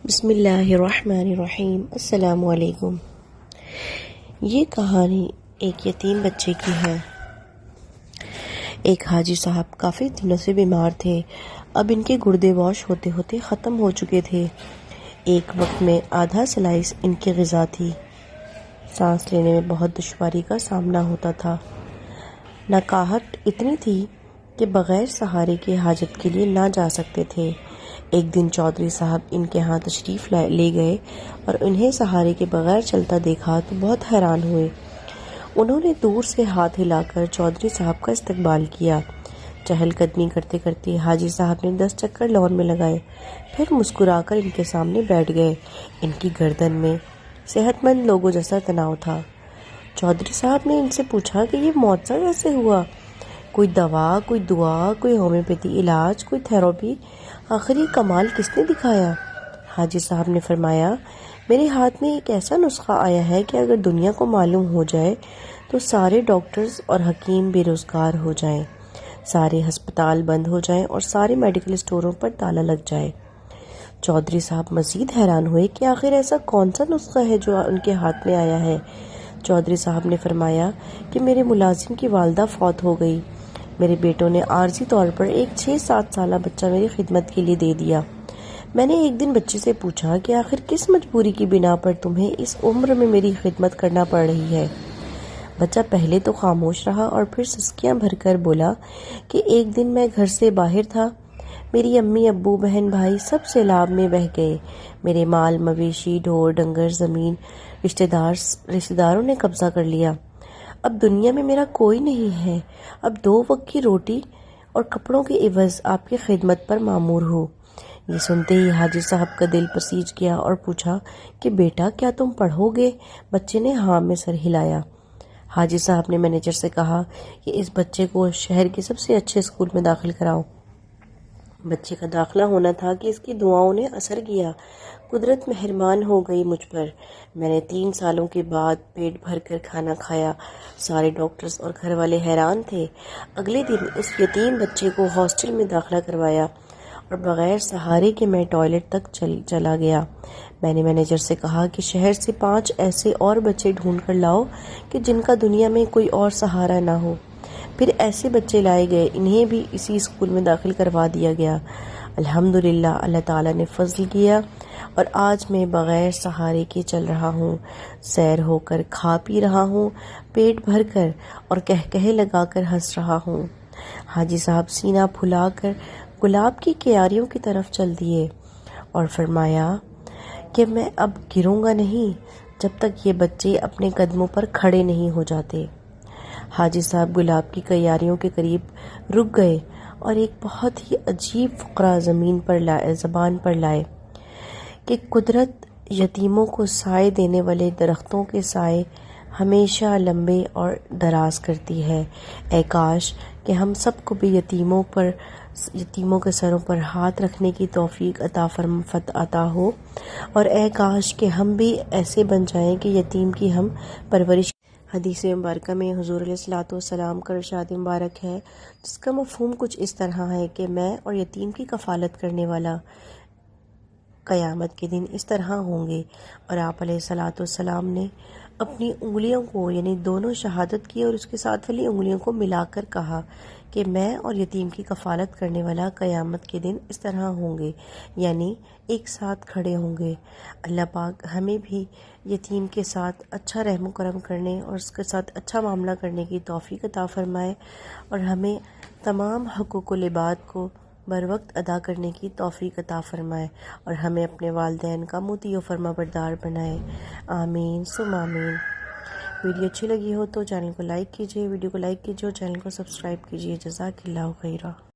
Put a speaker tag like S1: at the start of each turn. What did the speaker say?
S1: بسم اللہ الرحمن الرحیم۔ السلام علیکم۔ یہ کہانی ایک یتیم بچے کی ہے۔ ایک حاجی صاحب کافی دنوں سے بیمار تھے۔ اب ان کے گردے واش ہوتے ہوتے ختم ہو چکے تھے۔ ایک وقت میں آدھا سلائس ان کی غذا تھی۔ سانس لینے میں بہت دشواری کا سامنا ہوتا تھا۔ نکاہٹ اتنی تھی کہ بغیر سہارے کے حاجت کے لیے نہ جا سکتے تھے۔ ایک دن چودھری صاحب ان کے ہاں تشریف لے گئے اور انہیں سہارے کے بغیر چلتا دیکھا تو بہت حیران ہوئے۔ انہوں نے دور سے ہاتھ ہلا کر چودھری صاحب کا استقبال کیا۔ چہل قدمی کرتے کرتے حاجی صاحب نے 10 چکر لان میں لگائے، پھر مسکرا کر ان کے سامنے بیٹھ گئے۔ ان کی گردن میں صحت مند لوگوں جیسا تناؤ تھا۔ چودھری صاحب نے ان سے پوچھا کہ یہ معجزہ کیسے ہوا؟ کوئی دوا، کوئی دعا، کوئی ہومیوپیتھی علاج، کوئی تھراپی، آخر یہ کمال کس نے دکھایا؟ حاجی صاحب نے فرمایا، میرے ہاتھ میں ایک ایسا نسخہ آیا ہے کہ اگر دنیا کو معلوم ہو جائے تو سارے ڈاکٹرز اور حکیم بے روزگار ہو جائیں، سارے ہسپتال بند ہو جائیں اور سارے میڈیکل اسٹوروں پر تالا لگ جائے۔ چودھری صاحب مزید حیران ہوئے کہ آخر ایسا کون سا نسخہ ہے جو ان کے ہاتھ میں آیا ہے۔ چودھری صاحب نے فرمایا کہ میرے ملازم کی والدہ فوت ہو گئی۔ میرے بیٹوں نے عارضی طور پر ایک 6-7 سالہ بچہ میری خدمت کے لیے دے دیا۔ میں نے ایک دن بچے سے پوچھا کہ آخر کس مجبوری کی بنا پر تمہیں اس عمر میں میری خدمت کرنا پڑ رہی ہے؟ بچہ پہلے تو خاموش رہا اور پھر سسکیاں بھر کر بولا کہ ایک دن میں گھر سے باہر تھا، میری امی ابو بہن بھائی سب سیلاب میں بہہ گئے، میرے مال مویشی ڈھور ڈنگر زمین رشتہ داروں نے قبضہ کر لیا۔ اب دنیا میں میرا کوئی نہیں ہے، اب 2 وقت کی روٹی اور کپڑوں کے عوض آپ کی خدمت پر مامور ہوں۔ یہ سنتے ہی حاجی صاحب کا دل پسیج گیا اور پوچھا کہ بیٹا کیا تم پڑھو گے؟ بچے نے ہاں میں سر ہلایا۔ حاجی صاحب نے مینیجر سے کہا کہ اس بچے کو شہر کے سب سے اچھے اسکول میں داخل کراؤ۔ بچے کا داخلہ ہونا تھا کہ اس کی دعاؤں نے اثر کیا۔ قدرت مہربان ہو گئی مجھ پر۔ میں نے 3 سالوں کے بعد پیٹ بھر کر کھانا کھایا۔ سارے ڈاکٹرز اور گھر والے حیران تھے۔ اگلے دن اس یتیم بچے کو ہاسٹل میں داخلہ کروایا اور بغیر سہارے کے میں ٹوائلٹ تک چلا گیا۔ میں نے مینیجر سے کہا کہ شہر سے 5 ایسے اور بچے ڈھونڈ کر لاؤ کہ جن کا دنیا میں کوئی اور سہارا نہ ہو۔ پھر ایسے بچے لائے گئے، انہیں بھی اسی اسکول میں داخل کروا دیا گیا۔ الحمدللہ اللہ تعالیٰ نے فضل کیا اور آج میں بغیر سہارے کے چل رہا ہوں، سیر ہو کر کھا پی رہا ہوں، پیٹ بھر کر اور کہکہے لگا کر ہنس رہا ہوں۔ حاجی صاحب سینہ پھلا کر گلاب کی کیاریوں کی طرف چل دیے اور فرمایا کہ میں اب گروں گا نہیں جب تک یہ بچے اپنے قدموں پر کھڑے نہیں ہو جاتے۔ حاجی صاحب گلاب کی کیاریوں کے قریب رک گئے اور ایک بہت ہی عجیب فقرہ زبان پر لائے کہ قدرت یتیموں کو سائے دینے والے درختوں کے سائے ہمیشہ لمبے اور دراز کرتی ہے۔ اے کاش کہ ہم سب کو بھی یتیموں کے سروں پر ہاتھ رکھنے کی توفیق عطا ہو، اور اے کاش کہ ہم بھی ایسے بن جائیں کہ یتیم کی ہم پرورش۔ حدیث مبارکہ میں حضور علیہ الصلوۃ والسلام کا ارشاد مبارک ہے، جس کا مفہوم کچھ اس طرح ہے کہ میں اور یتیم کی کفالت کرنے والا قیامت کے دن اس طرح ہوں گے۔ اور آپ علیہ الصلوۃ والسلام نے اپنی انگلیوں کو یعنی دونوں شہادت کی اور اس کے ساتھ والی انگلیوں کو ملا کر کہا کہ میں اور یتیم کی کفالت کرنے والا قیامت کے دن اس طرح ہوں گے، یعنی ایک ساتھ کھڑے ہوں گے۔ اللہ پاک ہمیں بھی یتیم کے ساتھ اچھا رحم و کرم کرنے اور اس کے ساتھ اچھا معاملہ کرنے کی توفیق عطا فرمائے، اور ہمیں تمام حقوق العباد کو بر وقت ادا کرنے کی توفیق عطا فرمائے، اور ہمیں اپنے والدین کا مطیع و فرما بردار بنائے۔ آمین ثم آمین۔ ویڈیو اچھی لگی ہو تو چینل کو لائک کیجیے، ویڈیو کو لائک کیجیے اور چینل کو سبسکرائب کیجیے۔ جزاک اللہ خیرہ۔